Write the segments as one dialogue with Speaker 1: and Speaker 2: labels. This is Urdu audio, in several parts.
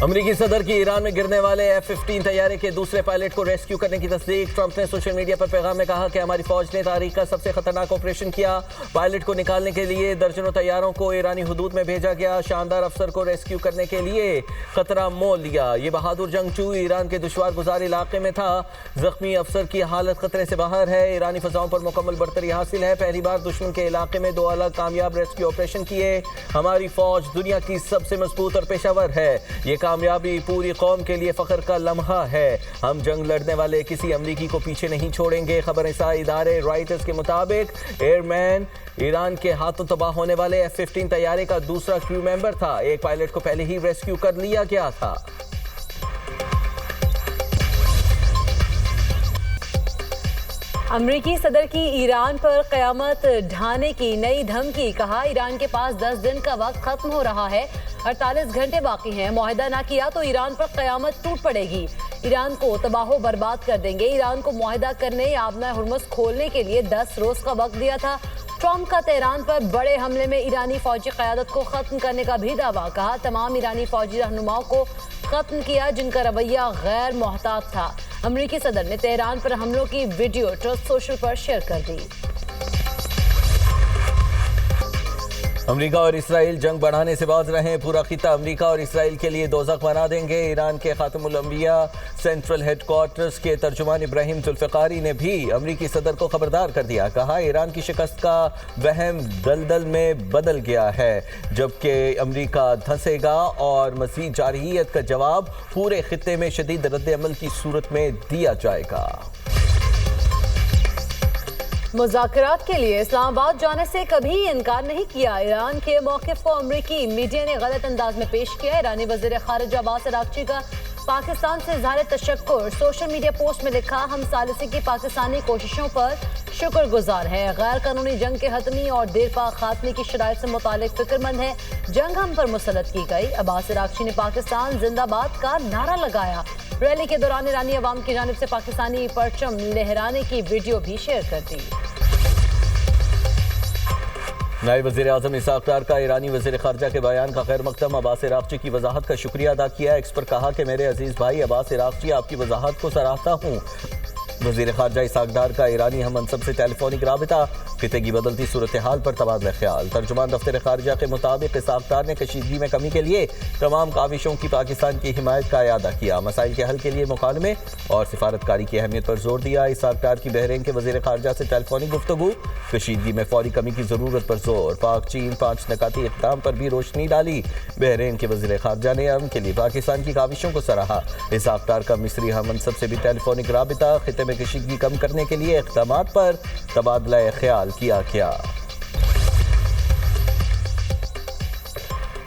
Speaker 1: امریکی صدر کی ایران میں گرنے والے F-15 طیارے کے دوسرے پائلٹ کو ریسکیو کرنے کی تصدیق۔ ٹرمپ نے سوشل میڈیا پر پیغام میں کہا کہ ہماری فوج نے تاریخ کا سب سے خطرناک آپریشن کیا۔ پائلٹ کو نکالنے کے لیے درجنوں طیاروں کو ایرانی حدود میں بھیجا گیا۔ شاندار افسر کو ریسکیو کرنے کے لیے خطرہ مول لیا۔ یہ بہادر جنگجو ایران کے دشوار گزار علاقے میں تھا۔ زخمی افسر کی حالت خطرے سے باہر ہے۔ ایرانی فضاؤں پر مکمل برتری حاصل ہے۔ پہلی بار دشمن کے علاقے میں 2 الگ کامیاب ریسکیو آپریشن کیے۔ ہماری فوج دنیا کی سب سے مضبوط اور پیشہ ور ہے۔ یہ کامیابی پوری قوم کے لیے فخر کا لمحہ ہے۔ ہم جنگ لڑنے والے کسی امریکی کو پیچھے نہیں چھوڑیں گے۔ خبر رساں ادارے رائٹرز کے مطابق ایئر مین ایران کے ہاتھوں تباہ ہونے والے F-15 طیارے کا دوسرا کریو ممبر تھا۔ ایک پائلٹ کو پہلے ہی ریسکیو کر لیا گیا تھا۔
Speaker 2: امریکی صدر کی ایران پر قیامت ڈھانے کی نئی دھمکی۔ کہا ایران کے پاس 10 دن کا وقت ختم ہو رہا ہے، 48 گھنٹے باقی ہیں۔ معاہدہ نہ کیا تو ایران پر قیامت ٹوٹ پڑے گی، ایران کو تباہ و برباد کر دیں گے۔ ایران کو معاہدہ کرنے یا آبنہ ہرمز کھولنے کے لیے 10 روز کا وقت دیا تھا۔ ٹرمپ کا تہران پر بڑے حملے میں ایرانی فوجی قیادت کو ختم کرنے کا بھی دعویٰ۔ کہا تمام ایرانی فوجی رہنماؤں کو ختم کیا جن کا رویہ غیر محتاط تھا۔ امریکی صدر نے تہران پر حملوں کی ویڈیو ٹروتھ سوشل پر شیئر کر دی۔
Speaker 1: امریکہ اور اسرائیل جنگ بڑھانے سے باز رہیں۔ پورا خطہ امریکہ اور اسرائیل کے لیے دوزخ بنا دیں گے۔ ایران کے خاتم الانبیاء سینٹرل ہیڈ کوارٹرز کے ترجمان ابراہیم ذوالفقاری نے بھی امریکی صدر کو خبردار کر دیا۔ کہا ایران کی شکست کا وہم دلدل میں بدل گیا ہے، جبکہ امریکہ دھنسے گا اور مزید جارحیت کا جواب پورے خطے میں شدید رد عمل کی صورت میں دیا جائے گا۔
Speaker 2: مذاکرات کے لیے اسلام آباد جانے سے کبھی انکار نہیں کیا۔ ایران کے موقف کو امریکی میڈیا نے غلط انداز میں پیش کیا۔ ایرانی وزیر خارجہ عباس عراقچی کا پاکستان سے اظہار تشکر۔ سوشل میڈیا پوسٹ میں لکھا ہم ثالثی کی پاکستانی کوششوں پر شکر گزار ہیں۔ غیر قانونی جنگ کے حتمی اور دیر پا خاتمے کی شرائط سے متعلق فکر مند ہے۔ جنگ ہم پر مسلط کی گئی۔ عباس عراقچی نے پاکستان زندہ باد کا نعرہ لگایا۔ ریلی کے دوران ایرانی عوام کی جانب سے پاکستانی پرچم لہرانے کی ویڈیو بھی شیئر کر دی۔
Speaker 1: نائب وزیر اعظم اسحاق ڈار کا ایرانی وزیر خارجہ کے بیان کا خیر مقدم۔ عباس عراقچی کی وضاحت کا شکریہ ادا کیا۔ ایکس پر کہا کہ میرے عزیز بھائی عباس عراقچی آپ کی وضاحت کو سراہتا ہوں۔ وزیر خارجہ اسحاق ڈار کا ایرانی ہم منصب سے ٹیلی فونک رابطہ، خطے کی بدلتی صورتحال پر تبادلہ خیال۔ ترجمان دفتر خارجہ کے مطابق اسحاق ڈار نے کشیدگی میں کمی کے لیے تمام کاوشوں کی پاکستان کی حمایت کا اعادہ کیا۔ مسائل کے حل کے لیے مکالمے اور سفارتکاری کی اہمیت پر زور دیا۔ اسحاق ڈار کی بحرین کے وزیر خارجہ سے ٹیلی فونک گفتگو، کشیدگی میں فوری کمی کی ضرورت پر زور۔ پاک چین 5 نکاتی اقدام پر بھی روشنی ڈالی۔ بحرین کے وزیر خارجہ نے امن کے لیے پاکستان کی کاوشوں کو سراہا۔ اسحاق ڈار کا مصری ہم منصب سے بھی ٹیلی فونک رابطہ، خطے میں کشیدگی کم کرنے کے لیے اقدامات پر تبادلہ خیال کیا گیا۔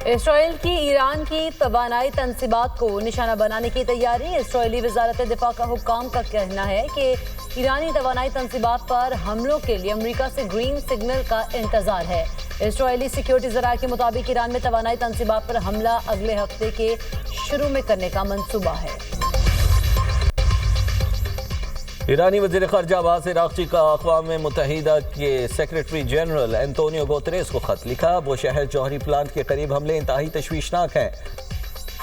Speaker 2: اسرائیل کی ایران کی توانائی تنصیبات کو نشانہ بنانے کی تیاری۔ اسرائیلی وزارت دفاع کا حکام کا کہنا ہے کہ ایرانی توانائی تنصیبات پر حملوں کے لیے امریکہ سے گرین سگنل کا انتظار ہے۔ اسرائیلی سیکیورٹی ذرائع کے مطابق ایران میں توانائی تنصیبات پر حملہ اگلے ہفتے کے شروع میں کرنے کا منصوبہ ہے۔
Speaker 1: ایرانی وزیر خارجہ عباس عراقچی کا اقوام متحدہ کے سیکریٹری جنرل انتونیو گوتریس کو خط لکھا۔ وہ شہر جوہری پلانٹ کے قریب حملے انتہائی تشویشناک ہیں۔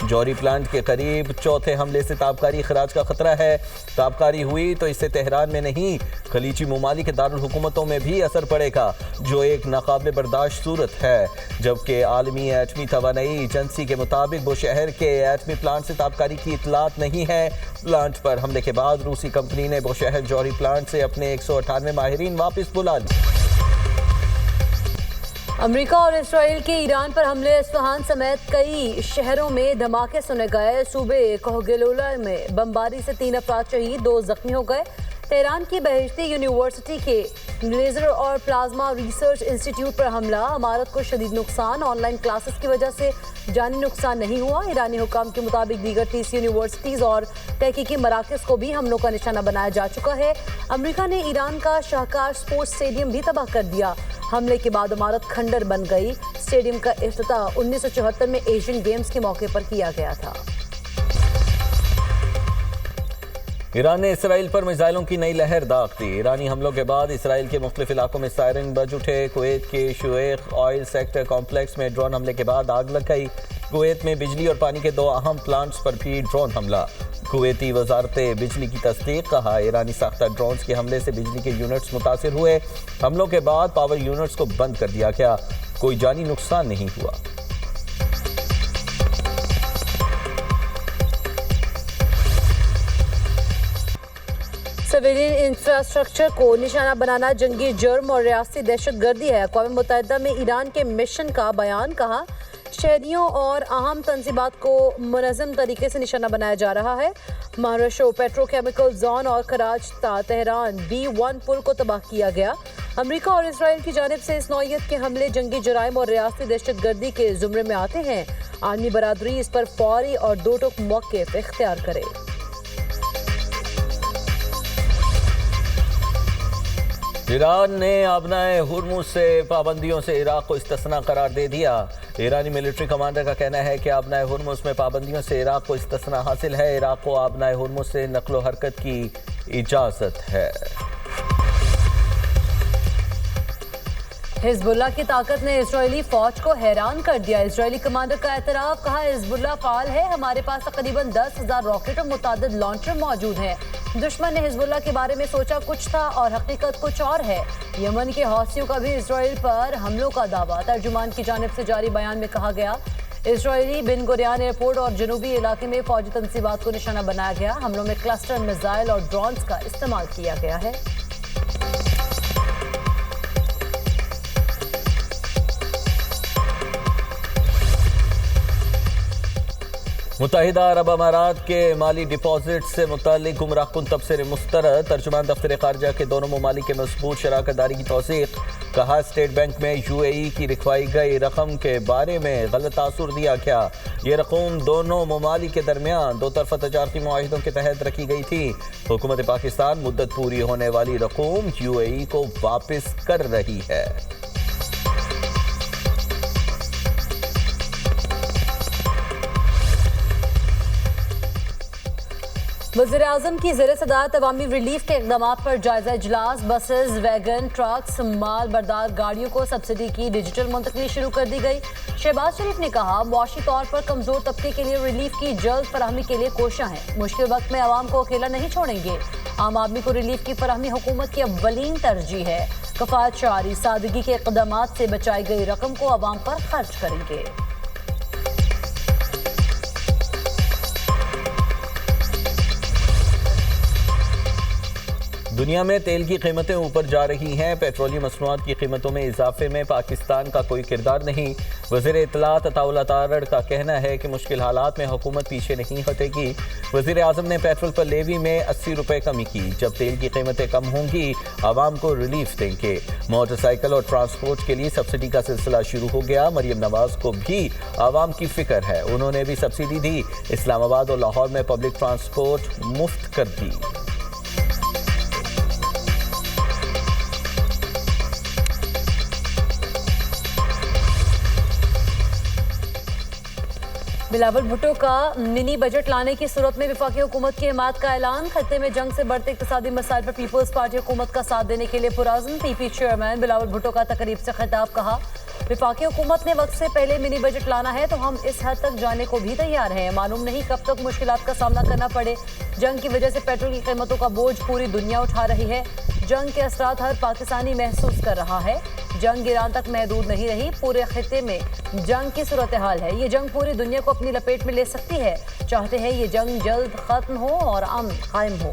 Speaker 1: جوہری پلانٹ کے قریب چوتھے حملے سے تابکاری اخراج کا خطرہ ہے۔ تابکاری ہوئی تو اس سے تہران میں نہیں خلیجی ممالک کے دارالحکومتوں میں بھی اثر پڑے گا، جو ایک ناقابل برداشت صورت ہے۔ جبکہ عالمی ایٹمی توانائی ایجنسی کے مطابق وہ شہر کے ایٹمی پلانٹ سے تابکاری کی اطلاعات نہیں ہے۔ پلانٹ پر حملے کے بعد روسی کمپنی نے وہ شہر جوہری پلانٹ سے اپنے 198 ماہرین واپس بلا لیے۔
Speaker 2: امریکہ اور اسرائیل کے ایران پر حملے، اصفہان سمیت کئی شہروں میں دھماکے سنے گئے۔ صوبے کوہگیلولا میں بمباری سے 3 افراد شہید، 2 زخمی ہو گئے۔ تہران کی بہشتی یونیورسٹی کے لیزر اور پلازما ریسرچ انسٹیٹیوٹ پر حملہ، عمارت کو شدید نقصان۔ آن لائن کلاسز کی وجہ سے جانی نقصان نہیں ہوا۔ ایرانی حکام کے مطابق دیگر 30 یونیورسٹیز اور تحقیقی مراکز کو بھی حملوں کا نشانہ بنایا جا چکا ہے۔ امریکہ نے ایران کا شاہکار سپورٹس اسٹیڈیم بھی تباہ کر دیا۔ حملے کے بعد عمارت کھنڈر بن گئی۔ اسٹیڈیم کا افتتاح 1974 میں ایشین گیمز کے موقع پر کیا گیا تھا۔
Speaker 1: ایران نے اسرائیل پر میزائلوں کی نئی لہر داغ دی۔ ایرانی حملوں کے بعد اسرائیل کے مختلف علاقوں میں سائرن بج اٹھے۔ کویت کے شویخ آئل سیکٹر کمپلیکس میں ڈرون حملے کے بعد آگ لگ گئی۔ کویت میں بجلی اور پانی کے 2 اہم پلانٹس پر بھی ڈرون حملہ. کویتی وزارت بجلی کی تصدیق. کہا ایرانی ساختہ ڈرونز کے حملے سے بجلی کے یونٹس متاثر ہوئے. حملوں کے بعد پاور یونٹس کو بند کر دیا گیا. کوئی جانی نقصان نہیں ہوا.
Speaker 2: سویلین انفراسٹرکچر کو نشانہ بنانا جنگی جرم اور ریاستی دہشت گردی ہے. اقوام متحدہ میں ایران کے مشن کا بیان. کہا شہریوں اور اہم تنصیبات کو منظم طریقے سے نشانہ بنایا جا رہا ہے. مہاراشٹر پیٹرو کیمیکل زون اور کراچ تا تہران B1 پل کو تباہ کیا گیا. امریکہ اور اسرائیل کی جانب سے اس نوعیت کے حملے جنگی جرائم اور ریاستی دہشت گردی کے زمرے میں آتے ہیں. عالمی برادری اس پر فوری اور دو ٹوک موقف اختیار کرے.
Speaker 1: ایران نے آبنائے ہرمز سے پابندیوں سے عراق کو استثناء قرار دے دیا. ایرانی ملٹری کمانڈر کا کہنا ہے کہ آبنائے ہرمز میں پابندیوں سے عراق کو استثناء حاصل ہے. عراق کو آبنائے ہرمز سے نقل و حرکت کی اجازت ہے.
Speaker 2: حزب اللہ کی طاقت نے اسرائیلی فوج کو حیران کر دیا. اسرائیلی کمانڈر کا اعتراف. کہا حزب اللہ فعال ہے. ہمارے پاس تقریباً 10,000 راکٹ اور متعدد لانچر موجود ہیں. دشمن نے حزب اللہ کے بارے میں سوچا کچھ تھا اور حقیقت کچھ اور ہے. یمن کے حوثیوں کا بھی اسرائیل پر حملوں کا دعویٰ. ترجمان کی جانب سے جاری بیان میں کہا گیا اسرائیلی بن گوریان ایئرپورٹ اور جنوبی علاقے میں فوجی تنصیبات کو نشانہ بنایا گیا. حملوں میں کلسٹر میزائل اور ڈرونز کا استعمال کیا گیا ہے.
Speaker 1: متحدہ عرب امارات کے مالی ڈپازٹ سے متعلق گمراہ کن تبصرے مسترد. ترجمان دفتر خارجہ کے دونوں ممالک کے مضبوط شراکت داری کی توثیق. کہا اسٹیٹ بینک میں UAE کی رکھوائی گئی رقم کے بارے میں غلط تاثر دیا گیا. یہ رقم دونوں ممالک کے درمیان 2 طرفہ تجارتی معاہدوں کے تحت رکھی گئی تھی. حکومت پاکستان مدت پوری ہونے والی رقوم UAE کو واپس کر رہی ہے.
Speaker 2: وزیر اعظم کی زیر صدارت عوامی ریلیف کے اقدامات پر جائزہ اجلاس. بسز، ویگن، ٹرکس، مال بردار گاڑیوں کو سبسڈی کی ڈیجیٹل منتقلی شروع کر دی گئی. شہباز شریف نے کہا معاشی طور پر کمزور طبقے کے لیے ریلیف کی جلد فراہمی کے لیے کوشاں ہیں. مشکل وقت میں عوام کو اکیلا نہیں چھوڑیں گے. عام آدمی کو ریلیف کی فراہمی حکومت کی اولین ترجیح ہے. کفایت شعاری سادگی کے اقدامات سے بچائی گئی رقم کو عوام پر خرچ کریں گے.
Speaker 1: دنیا میں تیل کی قیمتیں اوپر جا رہی ہیں. پیٹرولیم مصنوعات کی قیمتوں میں اضافے میں پاکستان کا کوئی کردار نہیں. وزیر اطلاعات عطاءاللہ تارڑ کا کہنا ہے کہ مشکل حالات میں حکومت پیچھے نہیں ہٹے گی. وزیر اعظم نے پیٹرول پر لیوی میں 80 روپے کمی کی. جب تیل کی قیمتیں کم ہوں گی عوام کو ریلیف دیں گے. موٹر سائیکل اور ٹرانسپورٹ کے لیے سبسڈی کا سلسلہ شروع ہو گیا. مریم نواز کو بھی عوام کی فکر ہے. انہوں نے بھی سبسڈی دی. اسلام آباد اور لاہور میں پبلک ٹرانسپورٹ مفت کر دی.
Speaker 2: بلاول بھٹو کا منی بجٹ لانے کی صورت میں وفاقی حکومت کی حمایت کا اعلان. خطے میں جنگ سے بڑھتے اقتصادی مسائل پر پیپلز پارٹی حکومت کا ساتھ دینے کے لیے پرعزم. PP چیئرمین بلاول بھٹو کا تقریب سے خطاب. کہا وفاقی حکومت نے وقت سے پہلے منی بجٹ لانا ہے تو ہم اس حد تک جانے کو بھی تیار ہیں. معلوم نہیں کب تک مشکلات کا سامنا کرنا پڑے. جنگ کی وجہ سے پیٹرول کی قیمتوں کا بوجھ پوری دنیا اٹھا رہی ہے. جنگ کے اثرات ہر پاکستانی محسوس کر رہا ہے. جنگ ایران تک محدود نہیں رہی. پورے خطے میں جنگ کی صورتحال ہے. یہ جنگ پوری دنیا کو اپنی لپیٹ میں لے سکتی ہے. چاہتے ہیں یہ جنگ جلد ختم ہو اور امن قائم ہو.